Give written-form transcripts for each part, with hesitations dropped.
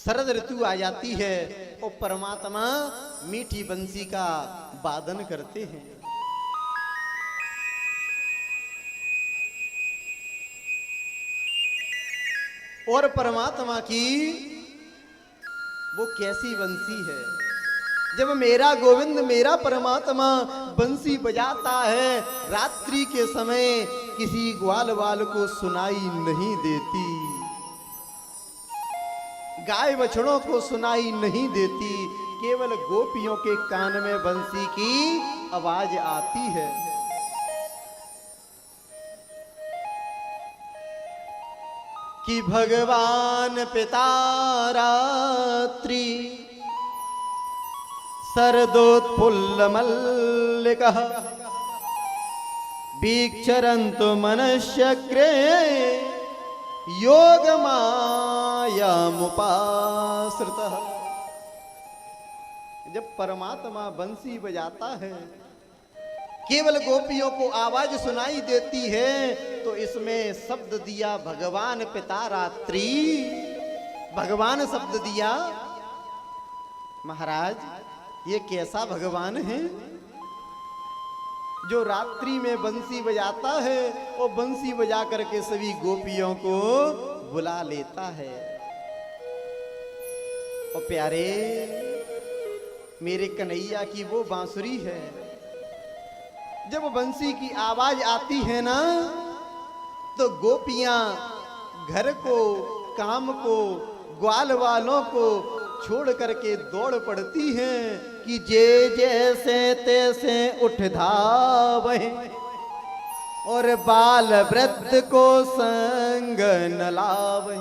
शरद ऋतु आ जाती है और परमात्मा मीठी बंसी का वादन करते हैं। और परमात्मा की वो कैसी बंसी है, जब मेरा गोविंद मेरा परमात्मा बंसी बजाता है, रात्रि के समय किसी ग्वाल वाल को सुनाई नहीं देती, गाय बछड़ों को सुनाई नहीं देती, केवल गोपियों के कान में बंसी की आवाज आती है। कि भगवान पिता रात्रि शरदोत्फुल्ल मल्लिकः वीक्षरन्तु मनश्चक्रे योग मायामुपाश्रितः। जब परमात्मा बंसी बजाता है, केवल गोपियों को आवाज सुनाई देती है, तो इसमें शब्द दिया भगवान पिता रात्रि। भगवान शब्द दिया। महाराज, ये कैसा भगवान है जो रात्रि में बंसी बजाता है और बंसी बजा करके सभी गोपियों को बुला लेता है। और प्यारे, मेरे कन्हैया की वो बांसुरी है, जब बंसी की आवाज आती है ना, तो गोपियां घर को, काम को, ग्वाल वालों को छोड़ करके दौड़ पड़ती हैं कि जे जैसे तैसे उठ धावै और बाल वृद्ध को संग न लावै।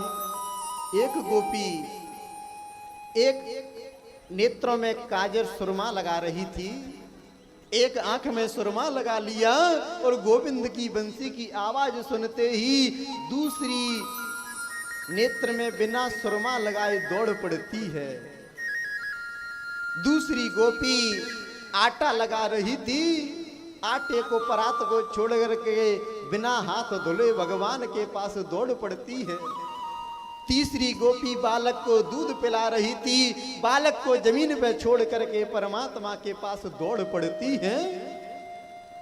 एक गोपी एक नेत्रों में काजल सुरमा लगा रही थी, एक आंख में सुरमा लगा लिया और गोविंद की बंसी की आवाज सुनते ही दूसरी नेत्र में बिना सुरमा लगाए दौड़ पड़ती है। दूसरी गोपी आटा लगा रही थी, आटे को परात को छोड़ करके बिना हाथ धुले भगवान के पास दौड़ पड़ती है। तीसरी गोपी बालक को दूध पिला रही थी, बालक को जमीन पर छोड़ करके परमात्मा के पास दौड़ पड़ती है।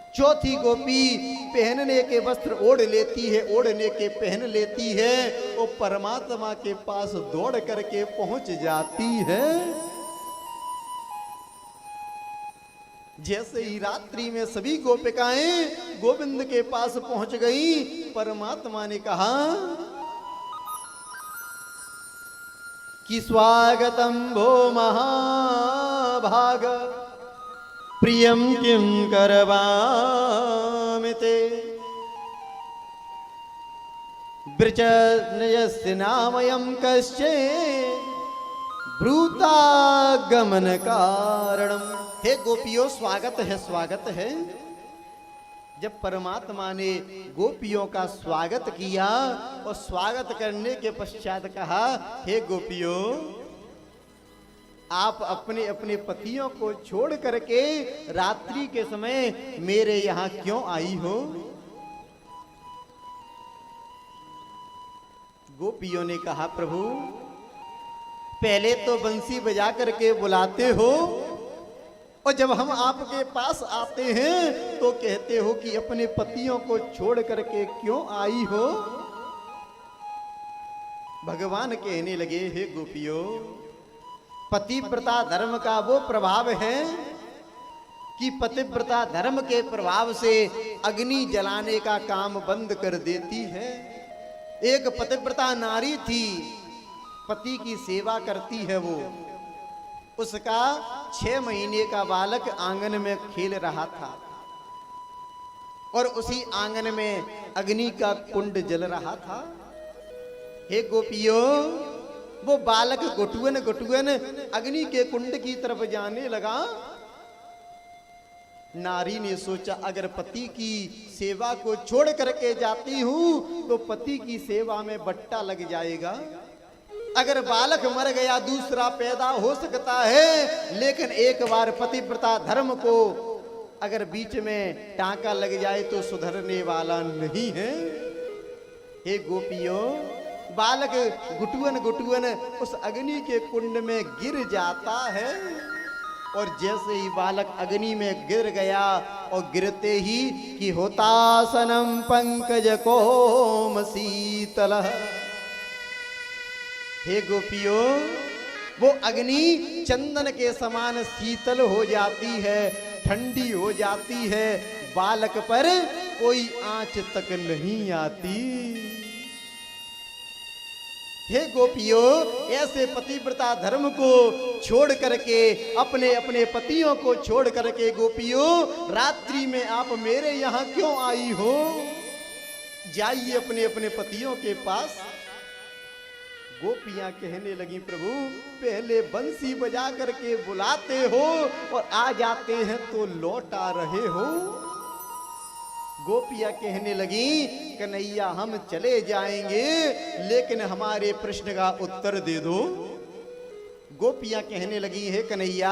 चौथी गोपी पहनने के वस्त्र ओढ़ लेती है, ओढ़ने के पहन लेती है और परमात्मा के पास दौड़ करके पहुंच जाती है। जैसे ही रात्रि में सभी गोपिकाएं गोविंद के पास पहुंच गई, परमात्मा ने कहा कि स्वागतम भो महाभाग प्रियम किम करवामि ते ब्रजस्य नामयं कश्चे ब्रूतागमन कारणम। हे गोपियों, स्वागत है, स्वागत है। जब परमात्मा ने गोपियों का स्वागत किया और स्वागत करने के पश्चात कहा, हे गोपियों, आप अपने अपने पतियों को छोड़ करके रात्रि के समय मेरे यहां क्यों आई हो? गोपियों ने कहा, प्रभु, पहले तो बंसी बजा करके बुलाते हो और जब हम आपके पास आते हैं तो कहते हो कि अपने पतियों को छोड़ करके क्यों आई हो? भगवान कहने लगे, हे गोपियों, पतिव्रता धर्म का वो प्रभाव है कि पतिव्रता धर्म के प्रभाव से अग्नि जलाने का काम बंद कर देती है। एक पतिव्रता नारी थी, पति की सेवा करती है वो, उसका 6 महीने का बालक आंगन में खेल रहा था और उसी आंगन में अग्नि का कुंड जल रहा था। हे गोपियों, वो बालक गुटुअन गुटुअन अग्नि के कुंड की तरफ जाने लगा। नारी ने सोचा, अगर पति की सेवा को छोड़ करके जाती हूं तो पति की सेवा में बट्टा लग जाएगा। अगर बालक मर गया दूसरा पैदा हो सकता है, लेकिन एक बार पतिव्रता धर्म को अगर बीच में टांका लग जाए तो सुधरने वाला नहीं है। हे गोपियों, बालक गुटुअन गुटुअन उस अग्नि के कुंड में गिर जाता है। और जैसे ही बालक अग्नि में गिर गया और गिरते ही कि होतासनम पंकज कोम शीतल। हे गोपियों, वो अग्नि चंदन के समान शीतल हो जाती है, ठंडी हो जाती है, बालक पर कोई आंच तक नहीं आती। हे गोपियों, ऐसे पतिव्रता धर्म को छोड़ करके, अपने अपने पतियों को छोड़ करके गोपियों, रात्रि में आप मेरे यहाँ क्यों आई हो? जाइए अपने अपने पतियों के पास। गोपियां कहने लगी, प्रभु पहले बंसी बजा करके बुलाते हो और आ जाते हैं तो लौट आ रहे हो। गोपियां कहने लगी, कन्हैया हम चले जाएंगे लेकिन हमारे प्रश्न का उत्तर दे दो। गोपियां कहने लगी, हे कन्हैया,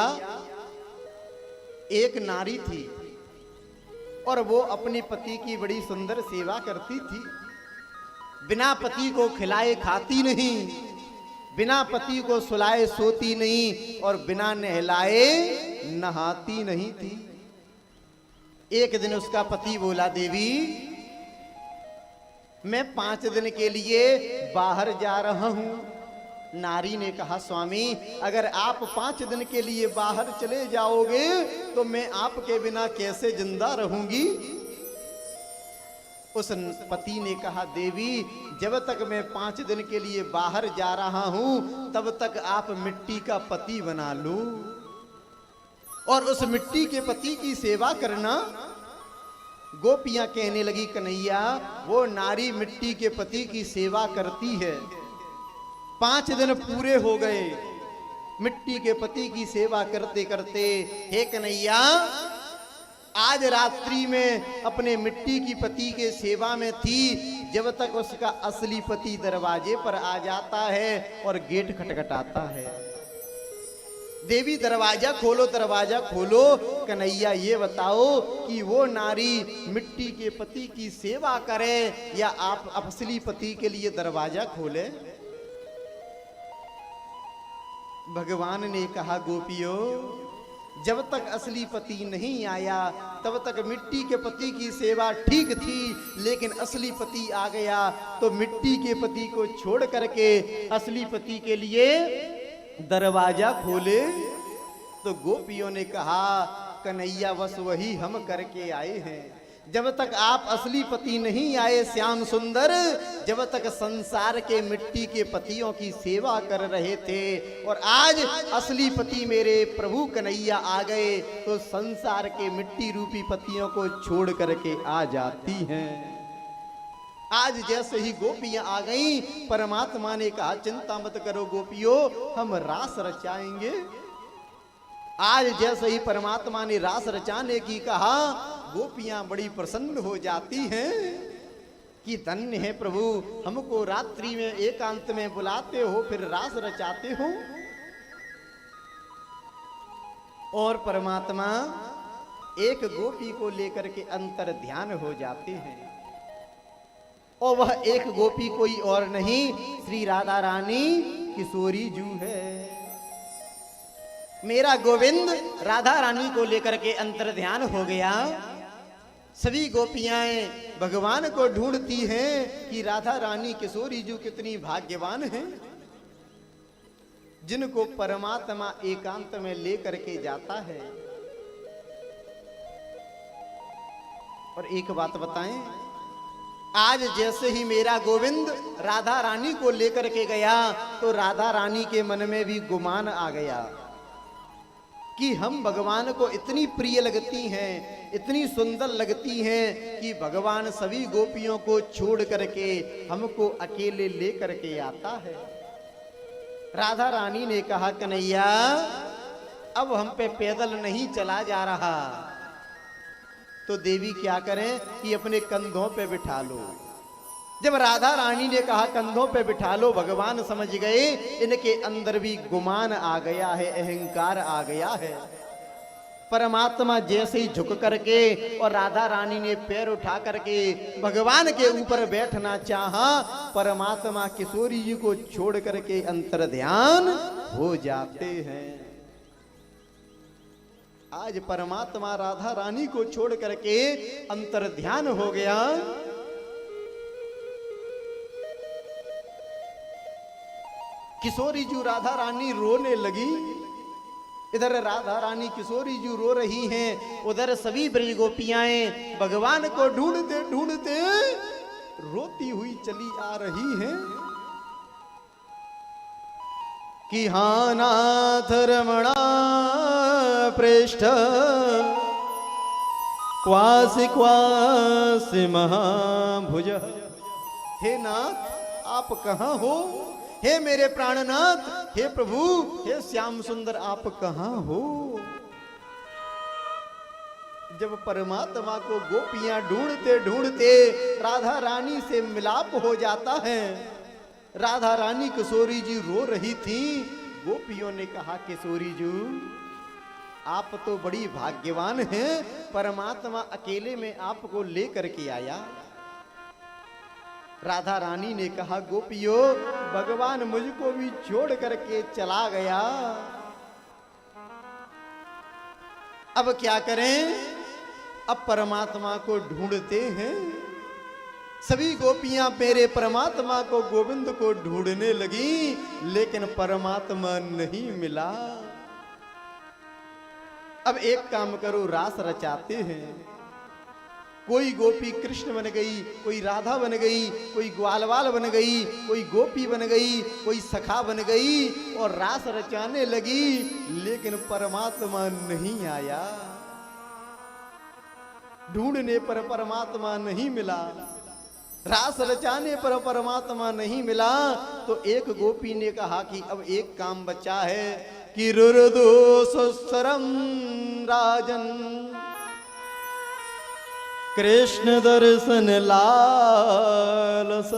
एक नारी थी और वो अपने पति की बड़ी सुंदर सेवा करती थी। बिना पति को खिलाए खाती नहीं, बिना पति को सुलाए सोती नहीं और बिना नहलाए नहाती नहीं थी। एक दिन उसका पति बोला, देवी मैं 5 दिन के लिए बाहर जा रहा हूं। नारी ने कहा, स्वामी अगर आप 5 दिन के लिए बाहर चले जाओगे तो मैं आपके बिना कैसे जिंदा रहूंगी? उस पति ने कहा, देवी जब तक मैं 5 दिन के लिए बाहर जा रहा हूं तब तक आप मिट्टी का पति बना लो और उस मिट्टी के पति की सेवा करना। गोपियां कहने लगी, कन्हैया वो नारी मिट्टी के पति की सेवा करती है। 5 दिन पूरे हो गए मिट्टी के पति की सेवा करते करते। हे कन्हैया, आज रात्रि में अपने मिट्टी की पति के सेवा में थी, जब तक उसका असली पति दरवाजे पर आ जाता है और गेट खटखटाता है। देवी दरवाजा खोलो, दरवाजा खोलो। कन्हैया ये बताओ कि वो नारी मिट्टी के पति की सेवा करे या आप असली पति के लिए दरवाजा खोले? भगवान ने कहा, गोपियों जब तक असली पति नहीं आया तब तक मिट्टी के पति की सेवा ठीक थी, लेकिन असली पति आ गया तो मिट्टी के पति को छोड़ करके असली पति के लिए दरवाजा खोले। तो गोपियों ने कहा, कन्हैया बस वही हम करके आए हैं। जब तक आप असली पति नहीं आए श्याम सुंदर, जब तक संसार के मिट्टी के पतियों की सेवा कर रहे थे, और आज असली पति मेरे प्रभु कन्हैया आ गए तो संसार के मिट्टी रूपी पतियों को छोड़ करके आ जाती हैं। आज जैसे ही गोपियां आ गईं, परमात्मा ने कहा, चिंता मत करो गोपियों, हम रास रचाएंगे। आज जैसे ही परमात्मा ने रास रचाने की कहा, गोपियां बड़ी प्रसन्न हो जाती हैं कि धन्य है प्रभु, हमको रात्रि में एकांत में बुलाते हो फिर रास रचाते हो। और परमात्मा एक गोपी को लेकर के अंतर ध्यान हो जाते हैं, और वह एक गोपी कोई और नहीं, श्री राधा रानी किशोरी जू है। मेरा गोविंद राधा रानी को लेकर के अंतर ध्यान हो गया। सभी गोपियां भगवान को ढूंढती हैं कि राधा रानी किशोरी जू कितनी भाग्यवान हैं, जिनको परमात्मा एकांत में लेकर के जाता है। और एक बात बताएं, आज जैसे ही मेरा गोविंद राधा रानी को लेकर के गया तो राधा रानी के मन में भी गुमान आ गया कि हम भगवान को इतनी प्रिय लगती हैं, इतनी सुंदर लगती हैं कि भगवान सभी गोपियों को छोड़ करके हमको अकेले ले करके आता है। राधा रानी ने कहा, कन्हैया अब हम पे पैदल नहीं चला जा रहा, तो देवी क्या करें कि अपने कंधों पे बिठा लो। जब राधा रानी ने कहा कंधों पे बिठा लो, भगवान समझ गए इनके अंदर भी गुमान आ गया है, अहंकार आ गया है। परमात्मा जैसे ही झुक करके और राधा रानी ने पैर उठा करके भगवान के ऊपर बैठना चाहा, परमात्मा किशोरी जी को छोड़ करके अंतर ध्यान हो जाते हैं। आज परमात्मा राधा रानी को छोड़ करके अंतर ध्यान हो गया। किशोरी जी राधा रानी रोने लगी। इधर राधा रानी किशोरी जी रो रही हैं, उधर सभी ब्रज गोपियाएं भगवान को ढूंढते ढूंढते रोती हुई चली आ रही हैं कि हाँ नाथ रमणा पृष्ठ क्वासि क्वासि महाभुज। हे नाथ आप कहाँ हो? हे मेरे प्राणनाथ, हे प्रभु, हे श्याम सुंदर आप कहाँ हो? जब परमात्मा को गोपियां ढूंढते ढूंढते राधा रानी से मिलाप हो जाता है। राधा रानी किशोरी जी रो रही थी। गोपियों ने कहा किशोरी जी आप तो बड़ी भाग्यवान हैं, परमात्मा अकेले में आपको लेकर के आया। राधा रानी ने कहा गोपियों भगवान मुझको भी छोड़ करके चला गया, अब क्या करें? अब परमात्मा को ढूंढते हैं। सभी गोपियां मेरे परमात्मा को गोविंद को ढूंढने लगी, लेकिन परमात्मा नहीं मिला। अब एक काम करो, रास रचाते हैं। कोई गोपी कृष्ण बन गई, कोई राधा बन गई, कोई ग्वालवाल बन गई, कोई गोपी बन गई, कोई सखा बन गई और रास रचाने लगी, लेकिन परमात्मा नहीं आया। ढूंढने पर परमात्मा नहीं मिला, रास रचाने पर परमात्मा नहीं मिला। तो एक गोपी ने कहा कि अब एक काम बचा है कि रुरुदोषरम राजन कृष्ण दर्शन लालस।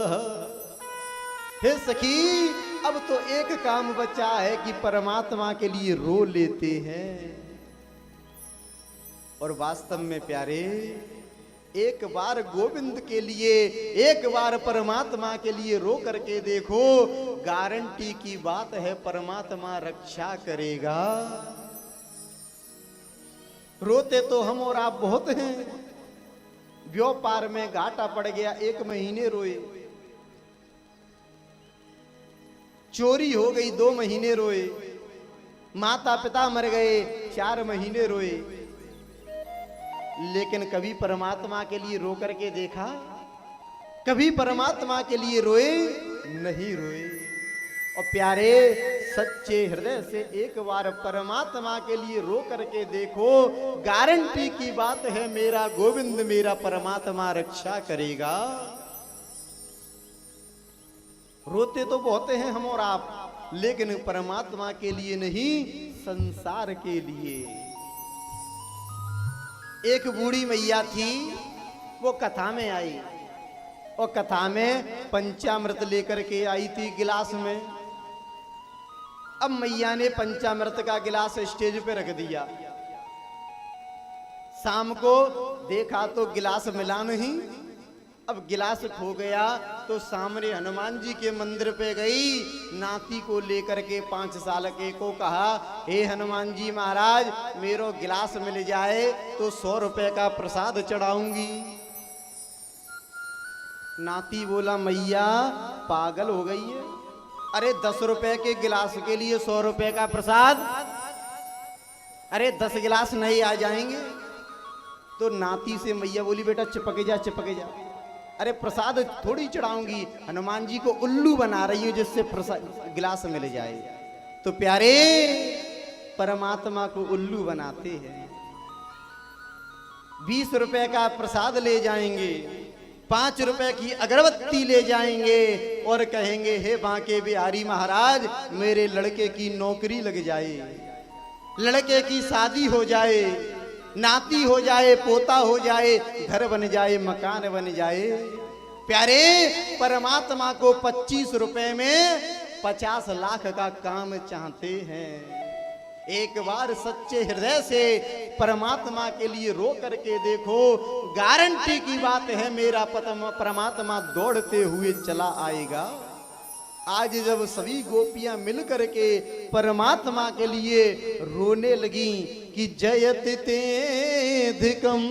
हे सखी अब तो एक काम बचा है कि परमात्मा के लिए रो लेते हैं। और वास्तव में प्यारे एक बार गोविंद के लिए, एक बार परमात्मा के लिए रो करके देखो, गारंटी की बात है परमात्मा रक्षा करेगा। रोते तो हम और आप बहुत हैं। व्यापार में घाटा पड़ गया 1 महीने रोए, चोरी हो गई 2 महीने रोए, माता पिता मर गए 4 महीने रोए, लेकिन कभी परमात्मा के लिए रो करके देखा? कभी परमात्मा के लिए रोए? नहीं रोए। और प्यारे सच्चे हृदय से एक बार परमात्मा के लिए रो करके देखो, गारंटी की बात है मेरा गोविंद, मेरा परमात्मा रक्षा करेगा। रोते तो बहुत हैं हम और आप, लेकिन परमात्मा के लिए नहीं, संसार के लिए। एक बूढ़ी मैया थी, वो कथा में आई और कथा में पंचामृत लेकर के आई थी गिलास में। अब मैया ने पंचामृत का गिलास स्टेज पे रख दिया। शाम को देखा तो गिलास मिला नहीं। अब गिलास खो गया तो सामने हनुमान जी के मंदिर पे गई, नाती को लेकर के 5 साल के को कहा, हे हनुमान जी महाराज मेरो गिलास मिल जाए तो 100 रुपए का प्रसाद चढ़ाऊंगी। नाती बोला मैया पागल हो गई है, अरे 10 रुपए के गिलास के लिए 100 रुपए का प्रसाद, अरे 10 गिलास नहीं आ जाएंगे? तो नाती से मैया बोली बेटा चिपके जा चिपके जा, अरे प्रसाद थोड़ी चढ़ाऊंगी, हनुमान जी को उल्लू बना रही हूं जिससे प्रसाद गिलास मिल जाए। तो प्यारे परमात्मा को उल्लू बनाते हैं। 20 रुपए का प्रसाद ले जाएंगे, 5 रुपए की अगरबत्ती ले जाएंगे और कहेंगे हे बांके बिहारी महाराज मेरे लड़के की नौकरी लग जाए, लड़के की शादी हो जाए, नाती हो जाए, पोता हो जाए, घर बन जाए, मकान बन जाए। प्यारे परमात्मा को 25 रुपए में 50 लाख का काम चाहते हैं। एक बार सच्चे हृदय से परमात्मा के लिए रो करके देखो, गारंटी की बात है मेरा परमात्मा दौड़ते हुए चला आएगा। आज जब सभी गोपियां मिल करके परमात्मा के लिए रोने लगी कि जयति तेधिकम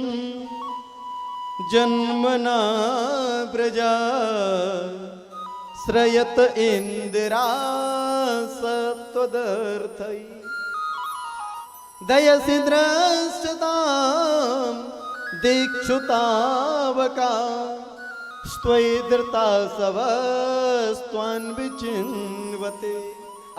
जन्मना प्रजा श्रयत इंदिरा सत्वदर्थई दयसि दृष्टतां दीक्षुतावका स्त्वैर्दृता सवस्त्वान् विचिन्वते।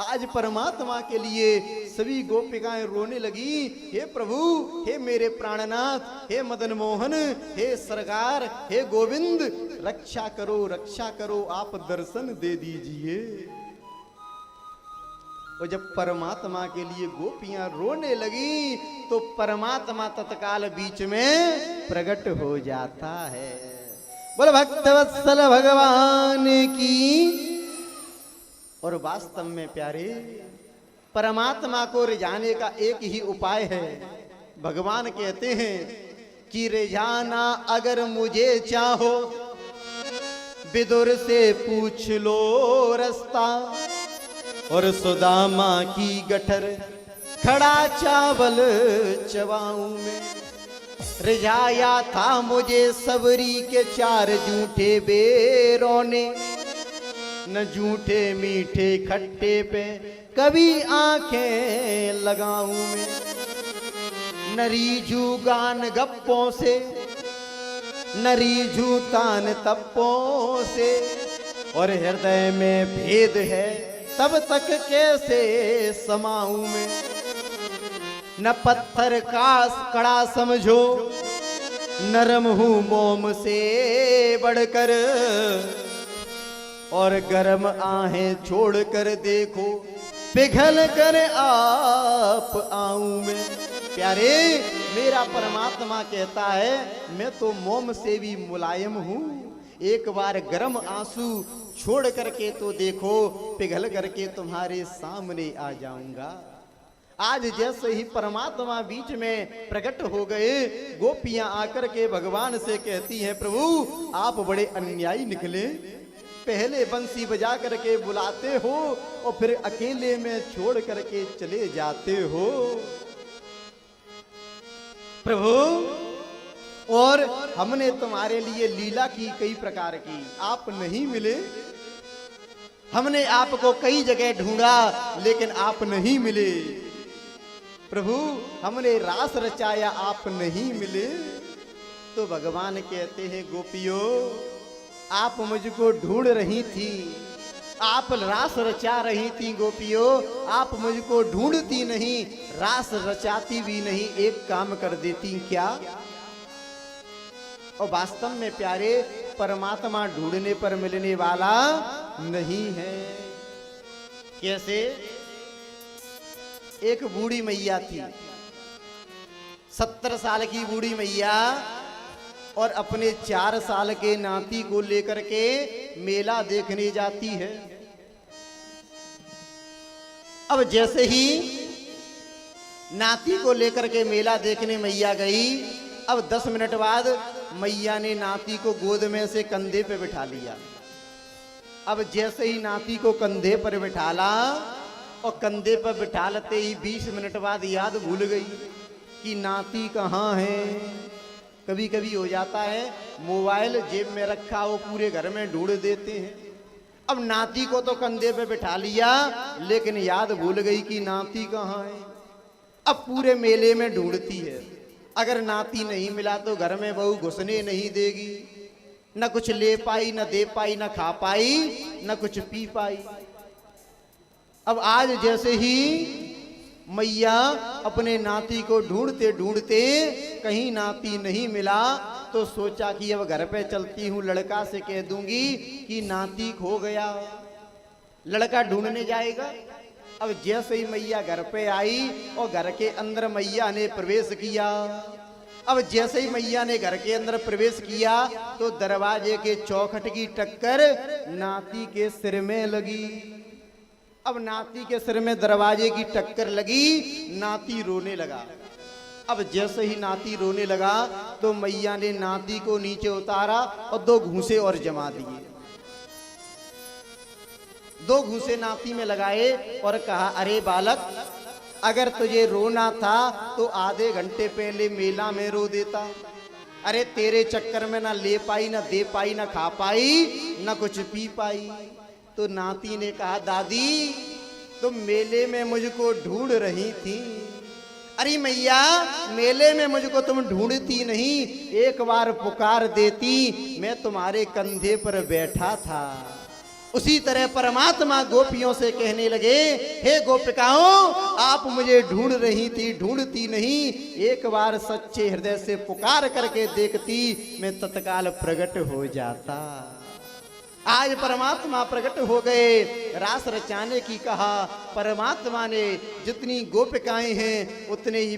आज परमात्मा के लिए सभी गोपिकाएं रोने लगी, हे प्रभु, हे मेरे प्राणनाथ, हे मदन मोहन, हे सरकार, हे गोविंद, रक्षा करो, आप दर्शन दे दीजिए। और जब परमात्मा के लिए गोपियां रोने लगी तो परमात्मा तत्काल बीच में प्रकट हो जाता है। बोल भक्तवत्सल भगवान की। और वास्तव में प्यारे, परमात्मा को रिझाने का एक ही उपाय है। भगवान कहते हैं कि रिझाना अगर मुझे चाहो, विदुर से पूछ लो रास्ता, और सुदामा की गठर खड़ा चावल चबाऊं में। रिझाया था मुझे सबरी के 4 जूठे बेरों ने, न जूठे मीठे खट्टे पे कभी आंखें लगाऊं मैं। न रीझू गान गप्पों से, न रीझू तान तप्पों से, और हृदय में भेद है तब तक कैसे समाऊं मैं। न पत्थर का कड़ा समझो, नरम हूं मोम से बढ़कर, और गर्म आहें छोड़कर देखो पिघल कर आप आऊं मैं। प्यारे, मेरा परमात्मा कहता है मैं तो मोम से भी मुलायम हूं, एक बार गर्म आंसू छोड़ करके तो देखो, पिघल करके तुम्हारे सामने आ जाऊंगा। आज जैसे ही परमात्मा बीच में प्रकट हो गए, गोपियां आकर के भगवान से कहती हैं, प्रभु आप बड़े अन्यायी निकले, पहले बंसी बजा करके बुलाते हो और फिर अकेले में छोड़ करके चले जाते हो। प्रभु, और हमने तुम्हारे लिए लीला की कई प्रकार की, आप नहीं मिले। हमने आपको कई जगह ढूंढा लेकिन आप नहीं मिले। प्रभु, हमने रास रचाया, आप नहीं मिले। तो भगवान कहते हैं, गोपियों आप मुझको ढूंढ रही थी, आप रास रचा रही थी। गोपियों, आप मुझको ढूंढती नहीं, रास रचाती भी नहीं, एक काम कर देती क्या? और वास्तव में प्यारे, परमात्मा ढूंढने पर मिलने वाला नहीं है। कैसे? एक बूढ़ी मैया थी, 70 साल की बूढ़ी मैया, और अपने 4 साल के नाती को लेकर के मेला देखने जाती है। अब जैसे ही नाती को लेकर के मेला देखने मैया गई, अब 10 मिनट बाद मैया ने नाती को गोद में से कंधे पे बिठा लिया। अब जैसे ही नाती को कंधे पर बिठाला, और कंधे पर बिठालते ही 20 मिनट बाद याद भूल गई कि नाती कहाँ है। कभी कभी हो जाता है, मोबाइल जेब में रखा हो, पूरे घर में ढूंढ देते हैं। अब नाती को तो कंधे पे बिठा लिया, लेकिन याद भूल गई कि नाती कहाँ है। अब पूरे मेले में ढूंढती है, अगर नाती नहीं मिला तो घर में बहू घुसने नहीं देगी, न कुछ ले पाई, न दे पाई, न खा पाई, न कुछ पी पाई। अब आज जैसे ही मैया अपने नाती को ढूंढते ढूंढते कहीं नाती नहीं मिला, तो सोचा कि अब घर पे चलती हूँ, लड़का से कह दूंगी कि नाती खो गया। लड़का ढूंढने जाएगा। अब जैसे ही मैया घर पे आई और घर के अंदर मैया ने प्रवेश किया, अब जैसे ही मैया ने घर के अंदर प्रवेश किया तो दरवाजे के चौखट की टक्कर नाती के सिर में लगी। अब नाती के सिर में दरवाजे की टक्कर लगी, नाती रोने लगा। अब जैसे ही नाती रोने लगा तो मैया ने नाती को नीचे उतारा और 2 घूंसे और जमा दिए। 2 घूंसे नाती में लगाए और कहा, अरे बालक, अगर तुझे रोना था तो आधे घंटे पहले मेला में रो देता। अरे तेरे चक्कर में ना ले पाई, ना दे पाई, ना खा पाई, ना कुछ पी पाई। तो नाती ने कहा, दादी तुम मेले में मुझको ढूंढ रही थी। अरे मैया, मेले में मुझको तुम ढूंढती नहीं, एक बार पुकार देती, मैं तुम्हारे कंधे पर बैठा था। उसी तरह परमात्मा गोपियों से कहने लगे, हे गोपिकाओं, आप मुझे ढूंढ रही थी, ढूंढती नहीं, एक बार सच्चे हृदय से पुकार करके देखती, मैं तत्काल प्रकट हो जाता। आज परमात्मा प्रकट हो गए, रास रचाने की कहा। परमात्मा ने जितनी गोपिकाएं हैं उतने ही